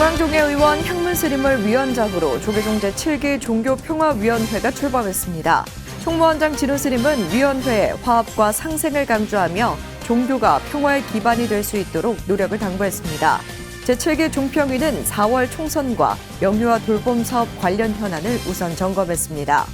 중앙종회 의원 향문 스님을 위원장으로 조계종 제7기 종교평화위원회가 출범했습니다. 총무원장 진우 스님은 위원회에 화합과 상생을 강조하며 종교가 평화의 기반이 될 수 있도록 노력을 당부했습니다. 제7기 종평위는 4월 총선과 영유아 돌봄 사업 관련 현안을 우선 점검했습니다.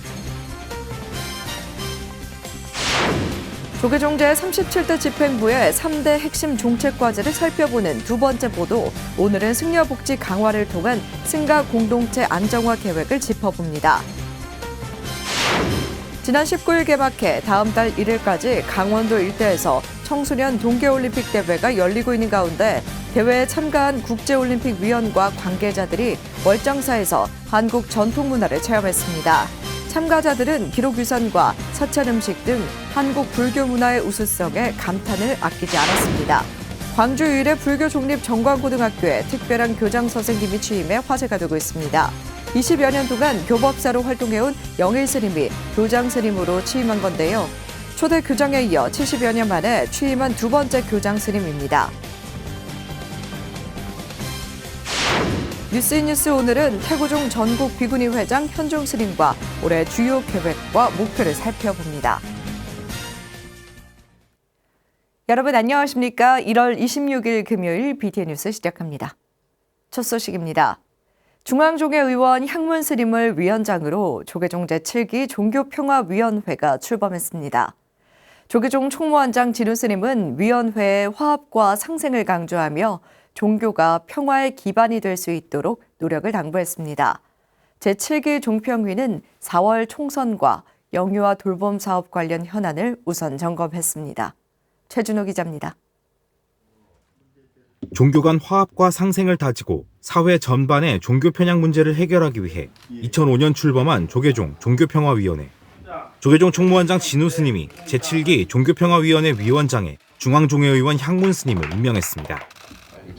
조계종 제37대 집행부의 3대 핵심 정책과제를 살펴보는 두 번째 보도, 오늘은 승려복지 강화를 통한 승가 공동체 안정화 계획을 짚어봅니다. 지난 19일 개막해 다음 달 1일까지 강원도 일대에서 청소년 동계올림픽 대회가 열리고 있는 가운데 대회에 참가한 국제올림픽위원과 관계자들이 월장사에서 한국 전통문화를 체험했습니다. 참가자들은 기록유산과 사찰 음식 등 한국 불교 문화의 우수성에 감탄을 아끼지 않았습니다. 광주 유일의 불교 종립 정광고등학교에 특별한 교장 선생님이 취임해 화제가 되고 있습니다. 20여 년 동안 교법사로 활동해온 영일 스님이 교장 스님으로 취임한 건데요. 초대 교장에 이어 70여 년 만에 취임한 두 번째 교장 스님입니다. 뉴스인뉴스 오늘은 태고종 전국 비구니 회장 현종 스님과 올해 주요 계획과 목표를 살펴봅니다. 여러분 안녕하십니까? 1월 26일 금요일 BTN 뉴스 시작합니다. 첫 소식입니다. 중앙종회 의원 향문 스님을 위원장으로 조계종 제7기 종교평화위원회가 출범했습니다. 조계종 총무원장 진우 스님은 위원회의 화합과 상생을 강조하며 종교가 평화의 기반이 될 수 있도록 노력을 당부했습니다. 제7기 종평위는 4월 총선과 영유아 돌봄 사업 관련 현안을 우선 점검했습니다. 최준호 기자입니다. 종교 간 화합과 상생을 다지고 사회 전반의 종교 편향 문제를 해결하기 위해 2005년 출범한 조계종 종교평화위원회. 조계종 총무원장 진우 스님이 제7기 종교평화위원회 위원장에 중앙종회 의원 향문 스님을 임명했습니다.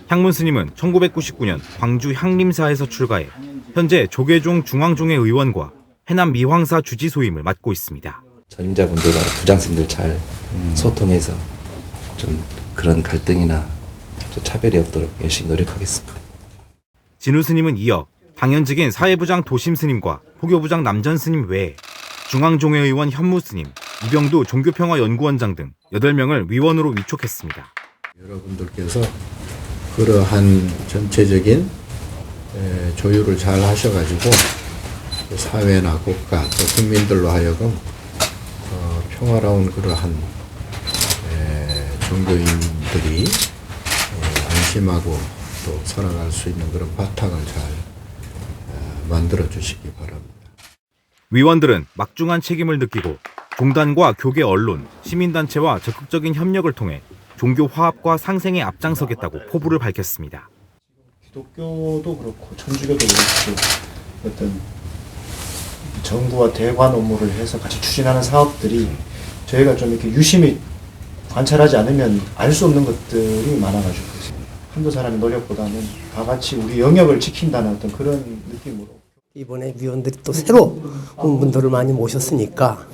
향문 스님은 1999년 광주 향림사에서 출가해 현재 조계종 중앙종회 의원과 해남 미황사 주지소임을 맡고 있습니다. 전임자분들과 부장스님들 잘 소통해서 좀 그런 갈등이나 차별이 없도록 열심히 노력하겠습니다. 진우 스님은 이어 당연직인 사회부장 도심 스님과 포교부장 남전 스님 외에 중앙종회 의원 현무 스님, 이병두 종교평화연구원장 등 8명을 위원으로 위촉했습니다. 여러분들께서 그러한 전체적인 조율을 잘 하셔가지고 사회나 국가 또 국민들로 하여금 평화로운 그러한 종교인들이 안심하고 또 살아갈 수 있는 그런 바탕을 잘 만들어 주시기 바랍니다. 위원들은 막중한 책임을 느끼고 종단과 교계 언론, 시민단체와 적극적인 협력을 통해 종교 화합과 상생에 앞장서겠다고 포부를 밝혔습니다. 기독교도 그렇고 천주교도 그렇고 어떤 정부와 대관 업무를 해서 같이 추진하는 사업들이 저희가 좀 이렇게 유심히 관찰하지 않으면 알 수 없는 것들이 많아가지고 한두 사람의 노력보다는 다 같이 우리 영역을 지킨다는 어떤 그런 느낌으로 이번에 위원들이 또 새로 온 분들을 많이 모셨으니까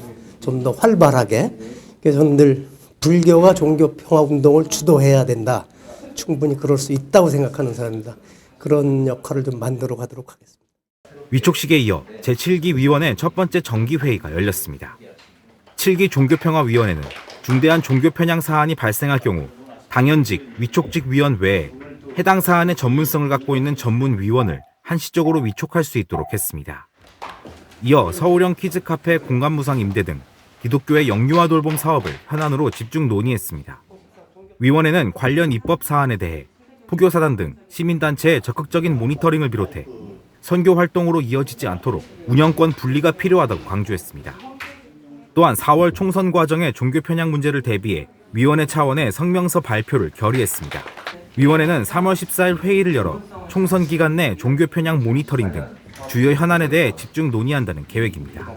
좀 더 활발하게 그래서 저는 늘 불교가 종교 평화 운동을 주도해야 된다. 충분히 그럴 수 있다고 생각하는 사람입니다. 그런 역할을 좀 만들어 가도록 하겠습니다. 위촉식에 이어 제7기 위원회 첫 번째 정기회의가 열렸습니다. 7기 종교평화위원회는 중대한 종교 편향 사안이 발생할 경우 당연직, 위촉직 위원 외에 해당 사안의 전문성을 갖고 있는 전문위원을 한시적으로 위촉할 수 있도록 했습니다. 이어 서울형 키즈카페 공간무상 임대 등 기독교의 영유아 돌봄 사업을 현안으로 집중 논의했습니다. 위원회는 관련 입법 사안에 대해 포교사단 등 시민단체의 적극적인 모니터링을 비롯해 선교 활동으로 이어지지 않도록 운영권 분리가 필요하다고 강조했습니다. 또한 4월 총선 과정의 종교 편향 문제를 대비해 위원회 차원의 성명서 발표를 결의했습니다. 위원회는 3월 14일 회의를 열어 총선 기간 내 종교 편향 모니터링 등 주요 현안에 대해 집중 논의한다는 계획입니다.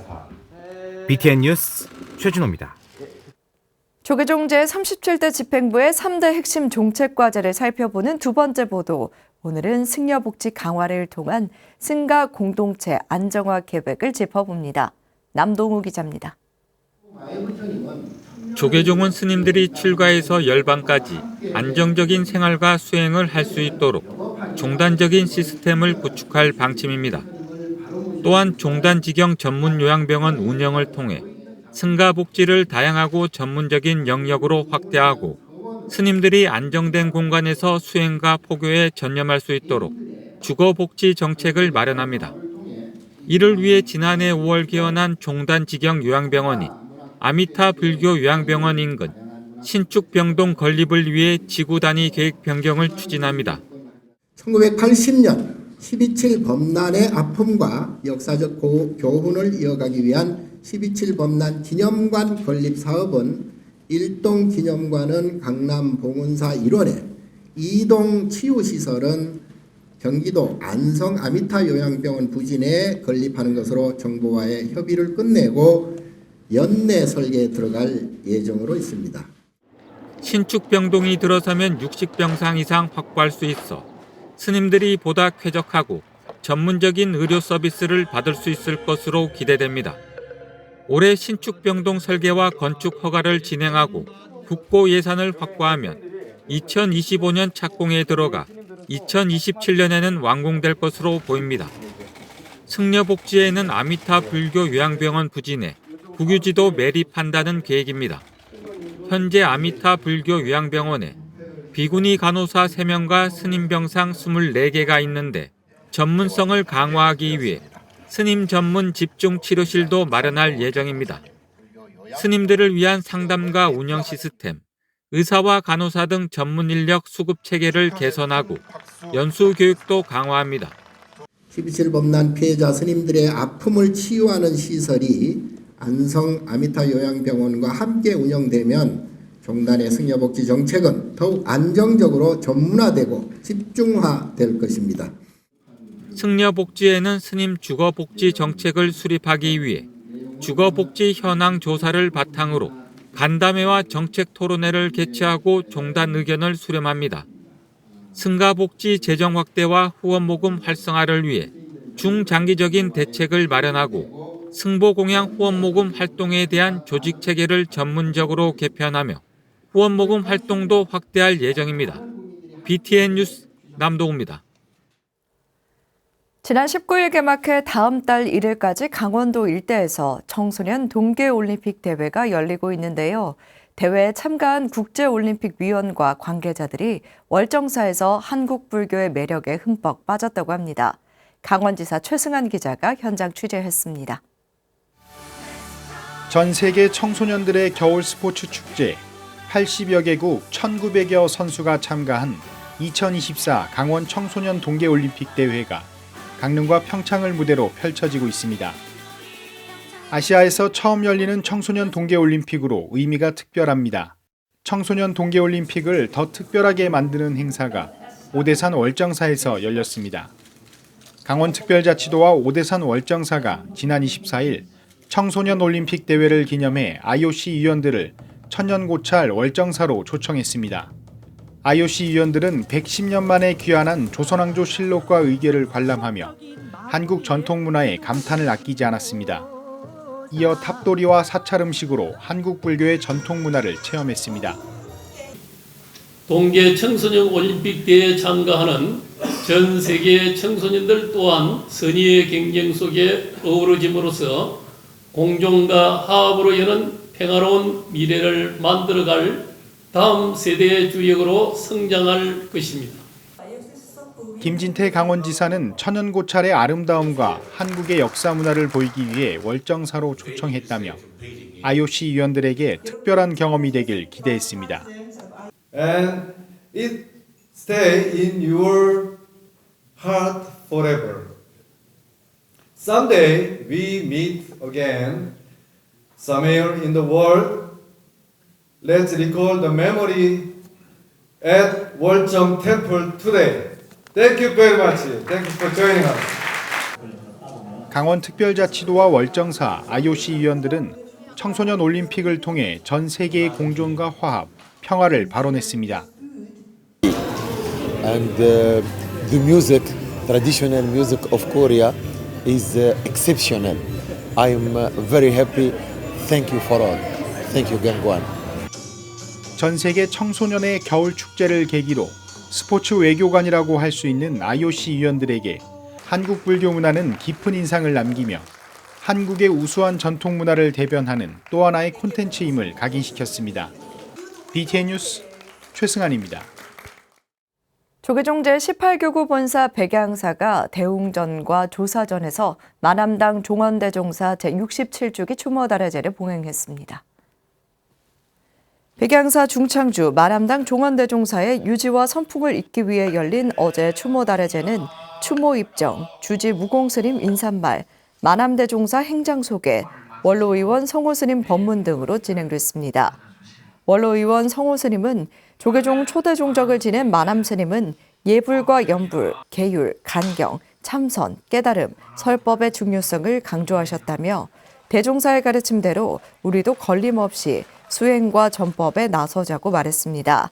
BTN 뉴스 최준호입니다. 조계종 제37대 집행부의 3대 핵심 정책과제를 살펴보는 두 번째 보도, 오늘은 승려복지 강화를 통한 승가 공동체 안정화 계획을 짚어봅니다. 남동우 기자입니다. 조계종은 스님들이 칠과에서 열반까지 안정적인 생활과 수행을 할 수 있도록 종단적인 시스템을 구축할 방침입니다. 또한 종단지경 전문 요양병원 운영을 통해 승가 복지를 다양하고 전문적인 영역으로 확대하고 스님들이 안정된 공간에서 수행과 포교에 전념할 수 있도록 주거복지 정책을 마련합니다. 이를 위해 지난해 5월 개원한 종단지경 요양병원이 아미타 불교 요양병원 인근 신축병동 건립을 위해 지구 단위 계획 변경을 추진합니다. 1980년 12.7 범난의 아픔과 역사적 교훈을 이어가기 위한 12.7 범난 기념관 건립 사업은 1동 기념관은 강남 봉은사 일원에, 2동 치유시설은 경기도 안성 아미타 요양병원 부진에 건립하는 것으로 정부와의 협의를 끝내고 연내 설계에 들어갈 예정으로 있습니다. 신축병동이 들어서면 60병상 이상 확보할 수 있어 스님들이 보다 쾌적하고 전문적인 의료 서비스를 받을 수 있을 것으로 기대됩니다. 올해 신축병동 설계와 건축 허가를 진행하고 국고 예산을 확보하면 2025년 착공에 들어가 2027년에는 완공될 것으로 보입니다. 승려복지에는 아미타 불교 요양병원 부진에 국유지도 매립한다는 계획입니다. 현재 아미타 불교 요양병원에 비구니 간호사 3명과 스님병상 24개가 있는데 전문성을 강화하기 위해 스님 전문 집중 치료실도 마련할 예정입니다. 스님들을 위한 상담과 운영 시스템, 의사와 간호사 등 전문 인력 수급 체계를 개선하고 연수 교육도 강화합니다. 12.7 범난 피해자 스님들의 아픔을 치유하는 시설이 안성 아미타 요양병원과 함께 운영되면 종단의 승려복지 정책은 더욱 안정적으로 전문화되고 집중화될 것입니다. 승려복지에는 스님 주거복지 정책을 수립하기 위해 주거복지 현황 조사를 바탕으로 간담회와 정책 토론회를 개최하고 종단 의견을 수렴합니다. 승가복지 재정 확대와 후원 모금 활성화를 위해 중장기적인 대책을 마련하고 승보공양 후원 모금 활동에 대한 조직 체계를 전문적으로 개편하며 후원 모금 활동도 확대할 예정입니다. BTN 뉴스 남동우입니다. 지난 19일 개막해 다음 달 1일까지 강원도 일대에서 청소년 동계올림픽 대회가 열리고 있는데요. 대회에 참가한 국제올림픽위원과 관계자들이 월정사에서 한국 불교의 매력에 흠뻑 빠졌다고 합니다. 강원지사 최승한 기자가 현장 취재했습니다. 전 세계 청소년들의 겨울 스포츠 축제 80여 개국 1900여 선수가 참가한 2024 강원 청소년 동계올림픽 대회가 강릉과 평창을 무대로 펼쳐지고 있습니다. 아시아에서 처음 열리는 청소년 동계올림픽으로 의미가 특별합니다. 청소년 동계올림픽을 더 특별하게 만드는 행사가 오대산 월정사에서 열렸습니다. 강원특별자치도와 오대산 월정사가 지난 24일 청소년 올림픽 대회를 기념해 IOC 위원들을 천년고찰 월정사로 초청했습니다. IOC 위원들은 110년 만에 귀환한 조선왕조 실록과 의궤를 관람하며 한국 전통문화에 감탄을 아끼지 않았습니다. 이어 탑도리와 사찰 음식으로 한국 불교의 전통문화를 체험했습니다. 동계 청소년 올림픽 대회에 참가하는 전 세계 청소년들 또한 선의의 경쟁 속에 어우러짐으로써 공존과 화합으로 여는 평화로운 미래를 만들어갈 다음 세대의 주역으로 성장할 것입니다. 김진태 강원지사는 천연고찰의 아름다움과 한국의 역사 문화를 보이기 위해 월정사로 초청했다며 IOC 위원들에게 특별한 경험이 되길 기대했습니다. And it stay in your heart forever. Someday we meet again somewhere in the world. Let's recall the memory at Woljeong Temple today. Thank you very much. Thank you for joining us. 강원특별자치도와 월정사, IOC 위원들은 청소년 올림픽을 통해 전 세계의 공존과 화합, 평화를 발언했습니다. And the music, traditional music of Korea is exceptional. I am very happy. Thank you for all. Thank you, Gangwon. 전 세계 청소년의 겨울 축제를 계기로 스포츠 외교관이라고 할 수 있는 IOC 위원들에게 한국 불교 문화는 깊은 인상을 남기며 한국의 우수한 전통 문화를 대변하는 또 하나의 콘텐츠임을 각인시켰습니다. BTN 뉴스 최승환입니다. 조계종 제18교구 본사 백양사가 대웅전과 조사전에서 만암당 종원대종사 제67주기 추모달의제를 봉행했습니다. 백양사 중창주 만암당 종원대종사의 유지와 선풍을 잇기 위해 열린 어제 추모달의제는 추모 입정, 주지 무공스님 인사말, 만암대종사 행장 소개, 원로의원 성호스님 법문 등으로 진행됐습니다. 원로의원 성호스님은 조계종 초대 종적을 지낸 만암스님은 예불과 연불, 계율, 간경, 참선, 깨달음, 설법의 중요성을 강조하셨다며 대종사의 가르침대로 우리도 걸림없이 수행과 전법에 나서자고 말했습니다.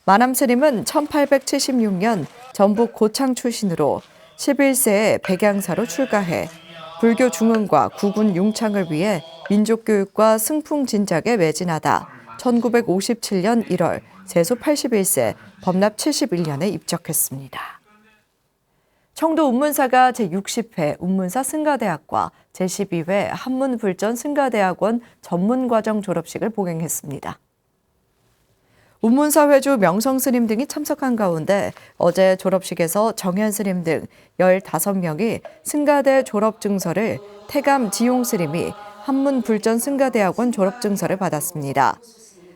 만암스님은 1876년 전북 고창 출신으로 11세에 백양사로 출가해 불교 중흥과 구군 융창을 위해 민족교육과 승풍진작에 매진하다 1957년 1월 세소 81세, 법납 71년에 입적했습니다. 청도 운문사가 제60회 운문사 승가대학과 제12회 한문불전 승가대학원 전문과정 졸업식을 봉행했습니다. 운문사 회주 명성스님 등이 참석한 가운데 어제 졸업식에서 정현스님 등 15명이 승가대 졸업증서를 태감 지용스님이 한문불전 승가대학원 졸업증서를 받았습니다.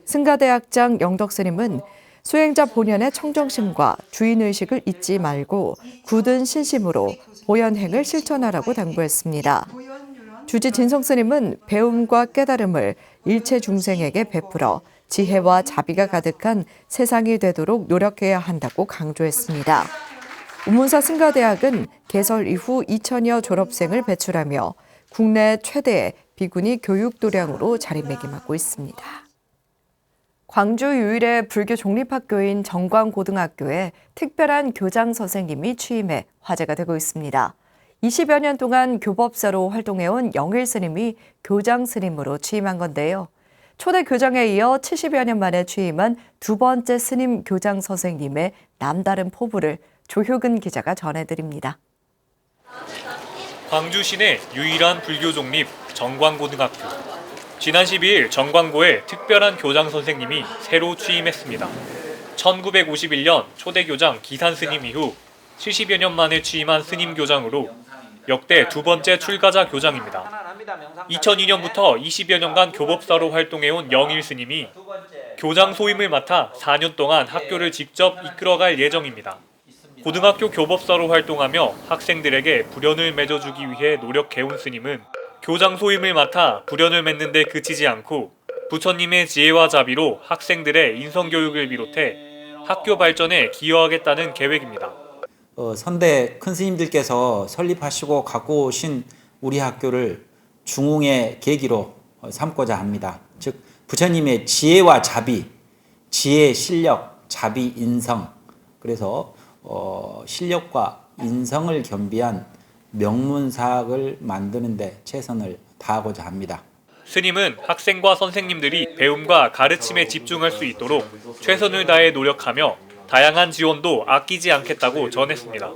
승가대학장 영덕스님은 수행자 본연의 청정심과 주인의식을 잊지 말고 굳은 신심으로 보현행을 실천하라고 당부했습니다. 주지 진성스님은 배움과 깨달음을 일체 중생에게 베풀어 지혜와 자비가 가득한 세상이 되도록 노력해야 한다고 강조했습니다. 운문사 승가대학은 개설 이후 2천여 졸업생을 배출하며 국내 최대의 비구니 교육도량으로 자리매김하고 있습니다. 광주 유일의 불교 종립학교인 정광고등학교에 특별한 교장 선생님이 취임해 화제가 되고 있습니다. 20여 년 동안 교법사로 활동해온 영일 스님이 교장 스님으로 취임한 건데요. 초대 교장에 이어 70여 년 만에 취임한 두 번째 스님 교장 선생님의 남다른 포부를 조효근 기자가 전해드립니다. 광주 시내 유일한 불교 종립 정광고등학교. 지난 12일 정광고에 특별한 교장 선생님이 새로 취임했습니다. 1951년 초대 교장 기산 스님 이후 70여 년 만에 취임한 스님 교장으로 역대 두 번째 출가자 교장입니다. 2002년부터 20여 년간 교법사로 활동해온 영일 스님이 교장 소임을 맡아 4년 동안 학교를 직접 이끌어갈 예정입니다. 고등학교 교법사로 활동하며 학생들에게 불연을 맺어주기 위해 노력해온 스님은 교장 소임을 맡아 불연을 맺는 데 그치지 않고 부처님의 지혜와 자비로 학생들의 인성교육을 비롯해 학교 발전에 기여하겠다는 계획입니다. 선대 큰 스님들께서 설립하시고 갖고 오신 우리 학교를 중흥의 계기로 삼고자 합니다. 즉 부처님의 지혜와 자비, 지혜, 실력, 자비, 인성, 그래서 실력과 인성을 겸비한 명문사학을 만드는 데 최선을 다하고자 합니다. 스님은 학생과 선생님들이 배움과 가르침에 집중할 수 있도록 최선을 다해 노력하며 다양한 지원도 아끼지 않겠다고 전했습니다.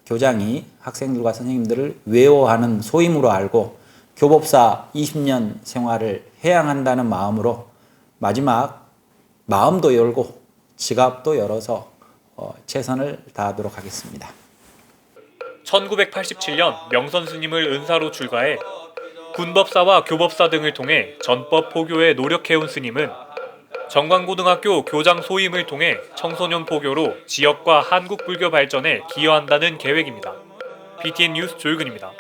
교장이 학생들과 선생님들을 외워하는 소임으로 알고 교법사 20년 생활을 해양한다는 마음으로 마지막 마음도 열고 지갑도 열어서 최선을 다하도록 하겠습니다. 1987년 명선 스님을 은사로 출가해 군법사와 교법사 등을 통해 전법 포교에 노력해온 스님은 정광고등학교 교장 소임을 통해 청소년 포교로 지역과 한국 불교 발전에 기여한다는 계획입니다. BTN 뉴스 조유근입니다.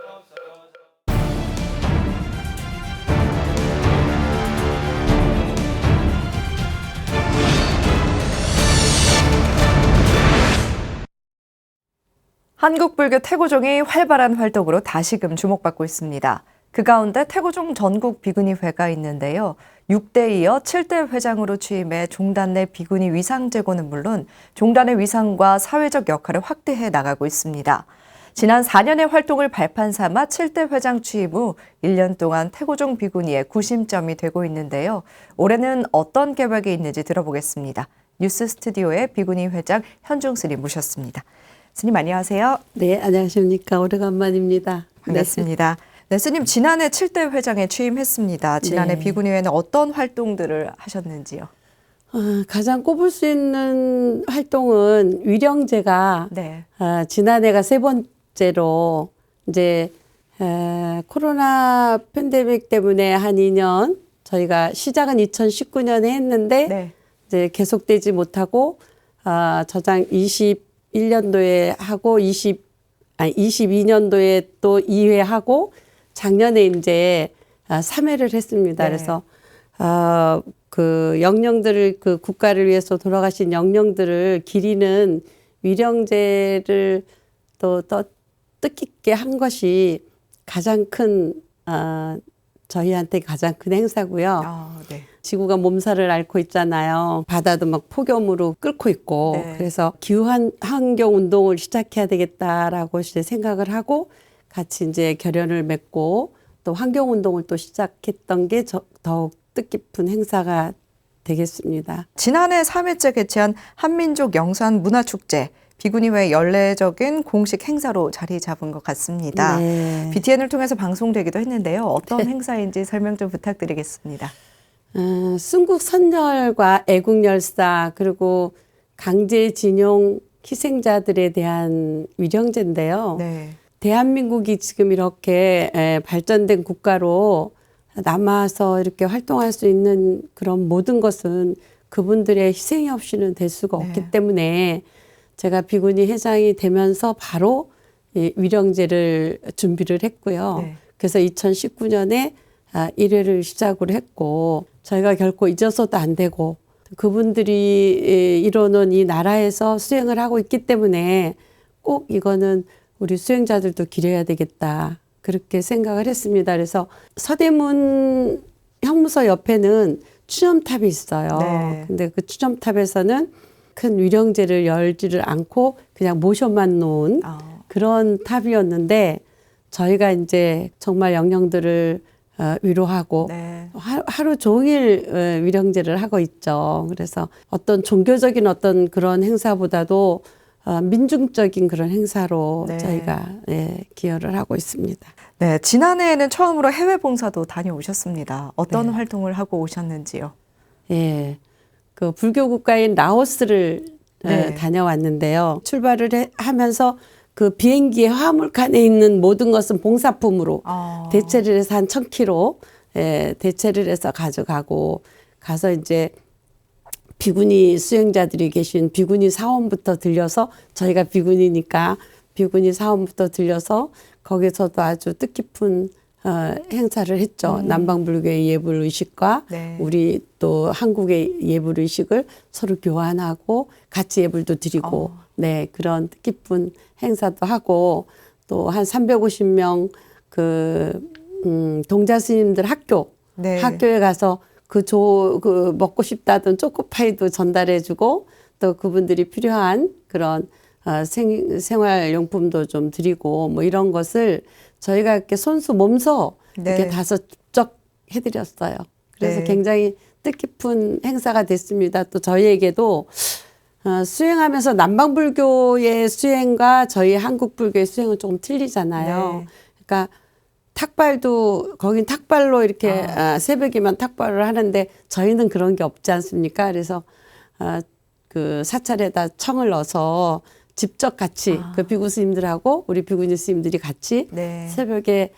한국불교 태고종이 활발한 활동으로 다시금 주목받고 있습니다. 그 가운데 태고종 전국 비구니회가 있는데요. 6대 이어 7대 회장으로 취임해 종단 내 비구니 위상 제고는 물론 종단의 위상과 사회적 역할을 확대해 나가고 있습니다. 지난 4년의 활동을 발판 삼아 7대 회장 취임 후 1년 동안 태고종 비구니의 구심점이 되고 있는데요. 올해는 어떤 계획이 있는지 들어보겠습니다. 뉴스 스튜디오의 비구니 회장 현중 스님 모셨습니다. 스님 안녕하세요. 네, 안녕하십니까. 오래간만입니다. 반갑습니다. 네, 스님 지난해 7대 회장에 취임했습니다. 지난해 네. 비구니회는 어떤 활동들을 하셨는지요? 가장 꼽을 수 있는 활동은 위령제가 네. 지난해가 세 번째로 이제 코로나 팬데믹 때문에 한 2년 저희가 시작은 2019년에 했는데 네. 이제 계속되지 못하고 저장 21년도에 하고 22년도에 또 2회 하고 작년에 이제 3회를 했습니다. 네. 그래서 그 영령들을 그 국가를 위해서 돌아가신 영령들을 기리는 위령제를 또 뜻깊게 한 것이 가장 큰 저희한테 가장 큰 행사고요. 네. 지구가 몸살을 앓고 있잖아요. 바다도 막 폭염으로 끓고 있고 네. 그래서 기후 환경 운동을 시작해야 되겠다라고 이제 생각을 하고 같이 이제 결연을 맺고 또 환경 운동을 또 시작했던 게 더욱 뜻깊은 행사가 되겠습니다. 지난해 3회째 개최한 한민족 영산 문화축제 비구니회 연례적인 공식 행사로 자리 잡은 것 같습니다. 네. BTN을 통해서 방송되기도 했는데요. 어떤 행사인지 설명 좀 부탁드리겠습니다. 순국 선열과 애국열사 그리고 강제징용 희생자들에 대한 위령제인데요. 네. 대한민국이 지금 이렇게 발전된 국가로 남아서 이렇게 활동할 수 있는 그런 모든 것은 그분들의 희생이 없이는 될 수가 없기 때문에 제가 비구니 회장이 되면서 바로 이 위령제를 준비를 했고요. 네. 그래서 2019년에 1회를 시작으로 했고 저희가 결코 잊어서도 안 되고 그분들이 이뤄놓은 이 나라에서 수행을 하고 있기 때문에 꼭 이거는 우리 수행자들도 기려야 되겠다. 그렇게 생각을 했습니다. 그래서 서대문 형무소 옆에는 추념탑이 있어요. 네. 근데 그 추념탑에서는 큰 위령제를 열지를 않고 그냥 모셔만 놓은 그런 탑이었는데 저희가 이제 정말 영령들을 위로하고 네. 하루 종일 위령제를 하고 있죠. 그래서 어떤 종교적인 어떤 그런 행사보다도 민중적인 그런 행사로 네. 저희가 기여를 하고 있습니다. 네, 지난해에는 처음으로 해외 봉사도 다녀오셨습니다. 어떤 네. 활동을 하고 오셨는지요? 예, 그 불교 국가인 라오스를 네. 다녀왔는데요. 출발을 하면서 그 비행기의 화물칸에 있는 모든 것은 봉사품으로 대체를 해서 한 1,000kg 대체를 해서 가져가고 가서 이제 비구니 수행자들이 계신 비구니 사원부터 들려서 저희가 비구니니까 비구니 사원부터 들려서 거기서도 아주 뜻깊은 행사를 했죠. 남방불교의 예불의식과 네. 우리 또 한국의 예불의식을 서로 교환하고 같이 예불도 드리고 네 그런 뜻깊은 행사도 하고 또 한 350명 동자 스님들 네. 학교에 가서 그 먹고 싶다던 초코파이도 전달해주고 또 그분들이 필요한 그런 생활용품도 좀 드리고 뭐 이런 것을 저희가 이렇게 손수 몸소 이렇게 네. 다서 쭉 해드렸어요. 그래서 네. 굉장히 뜻깊은 행사가 됐습니다. 또 저희에게도 수행하면서 남방불교의 수행과 저희 한국불교의 수행은 조금 틀리잖아요. 네. 그러니까 탁발도 거긴 탁발로 이렇게 새벽이면 탁발을 하는데 저희는 그런 게 없지 않습니까? 그래서 그 사찰에다 청을 넣어서 직접 같이 그 비구 스님들하고 우리 비구니 스님들이 같이 네. 새벽에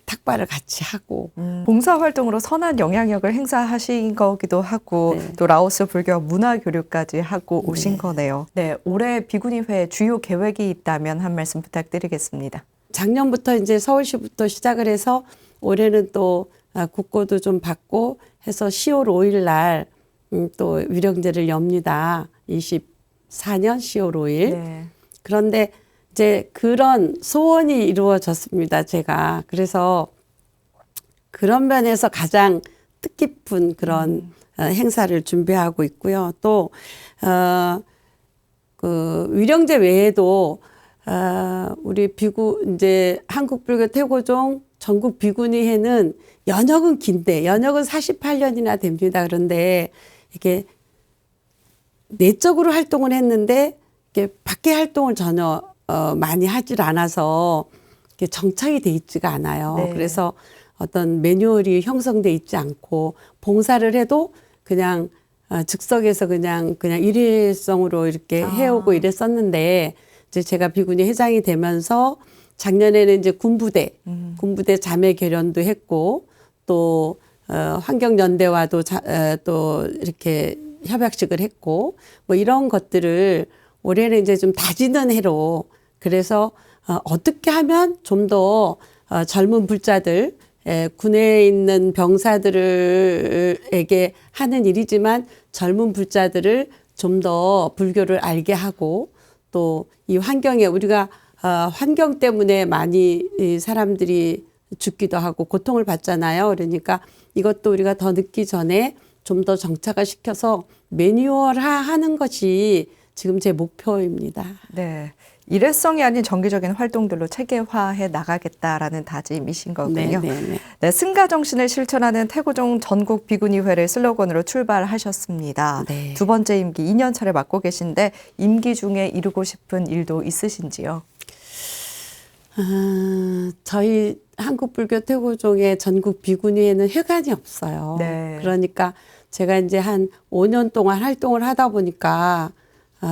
탁발을 같이 하고 봉사활동으로 선한 영향력을 행사하신 거기도 하고 또 라오스 불교 문화교류까지 하고 오신 거네요. 네, 올해 비구니회 주요 계획이 있다면 한 말씀 부탁드리겠습니다. 작년부터 이제 서울시부터 시작을 해서 올해는 또 국고도 좀 받고 해서 10월 5일 날 또 위령제를 엽니다. 24년 10월 5일. 네. 그런데 이제 그런 소원이 이루어졌습니다. 제가. 그래서 그런 면에서 가장 뜻깊은 그런 행사를 준비하고 있고요. 또 그 위령제 외에도 우리 비구 이제 한국불교 태고종 전국 비구니회는 연역은 긴데 연역은 48년이나 됩니다. 그런데 이게 내적으로 활동을 했는데 이게 밖에 활동을 전혀 많이 하질 않아서 이게 정착이 돼 있지가 않아요. 네. 그래서 어떤 매뉴얼이 형성돼 있지 않고 봉사를 해도 그냥 즉석에서 그냥 일회성으로 이렇게 해오고 이랬었는데 이제 제가 비구니 회장이 되면서 작년에는 이제 군부대 자매 결연도 했고 또 환경연대와도 또 이렇게 협약식을 했고 뭐 이런 것들을 올해는 이제 좀 다지는 해로 그래서 어떻게 하면 좀 더 젊은 불자들 군에 있는 병사들에게 하는 일이지만 젊은 불자들을 좀 더 불교를 알게 하고 또 이 환경에 우리가 환경 때문에 많이 이 사람들이 죽기도 하고 고통을 받잖아요. 그러니까 이것도 우리가 더 늦기 전에 좀 더 정착을 시켜서 매뉴얼화하는 것이 지금 제 목표입니다. 네. 일회성이 아닌 정기적인 활동들로 체계화해 나가겠다라는 다짐이신 거군요. 네, 승가 정신을 실천하는 태고종 전국 비구니회를 슬로건으로 출발하셨습니다. 네. 두 번째 임기 2년 차를 맡고 계신데 임기 중에 이루고 싶은 일도 있으신지요? 저희 한국불교 태고종의 전국 비구니회는 회관이 없어요. 네. 그러니까 제가 이제 한 5년 동안 활동을 하다 보니까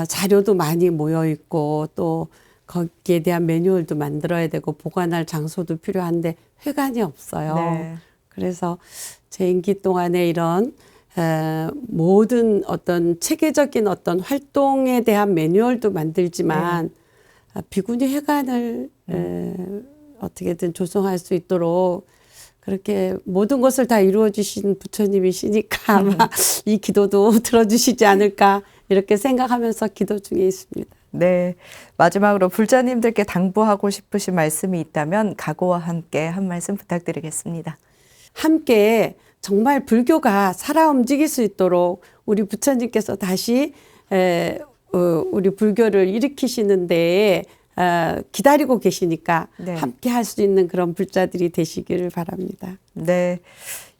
자료도 많이 모여 있고 또 거기에 대한 매뉴얼도 만들어야 되고 보관할 장소도 필요한데 회관이 없어요. 네. 그래서 제 임기 동안에 이런 모든 어떤 체계적인 어떤 활동에 대한 매뉴얼도 만들지만 비구니 회관을 어떻게든 조성할 수 있도록 그렇게 모든 것을 다 이루어 주신 부처님이시니까 아마 이 기도도 들어주시지 않을까 이렇게 생각하면서 기도 중에 있습니다. 네. 마지막으로 불자님들께 당부하고 싶으신 말씀이 있다면 각오와 함께 한 말씀 부탁드리겠습니다. 함께 정말 불교가 살아 움직일 수 있도록 우리 부처님께서 다시 우리 불교를 일으키시는 데에 기다리고 계시니까 네. 함께 할 수 있는 그런 불자들이 되시기를 바랍니다. 네.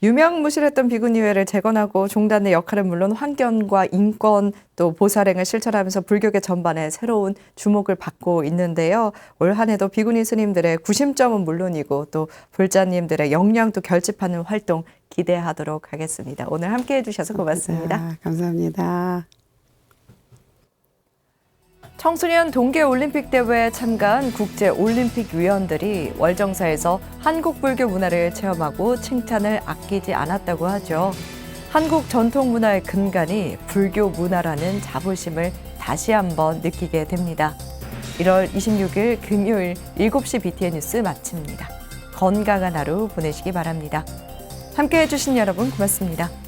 유명무실했던 비구니회를 재건하고 종단의 역할은 물론 환경과 인권 또 보살행을 실천하면서 불교계 전반에 새로운 주목을 받고 있는데요. 올 한 해도 비구니 스님들의 구심점은 물론이고 또 불자님들의 역량도 결집하는 활동 기대하도록 하겠습니다. 오늘 함께해 주셔서 고맙습니다. 감사합니다. 청소년 동계올림픽 대회에 참가한 국제올림픽위원들이 월정사에서 한국 불교 문화를 체험하고 칭찬을 아끼지 않았다고 하죠. 한국 전통 문화의 근간이 불교 문화라는 자부심을 다시 한번 느끼게 됩니다. 1월 26일 금요일 7시 BTN 뉴스 마칩니다. 건강한 하루 보내시기 바랍니다. 함께해 주신 여러분 고맙습니다.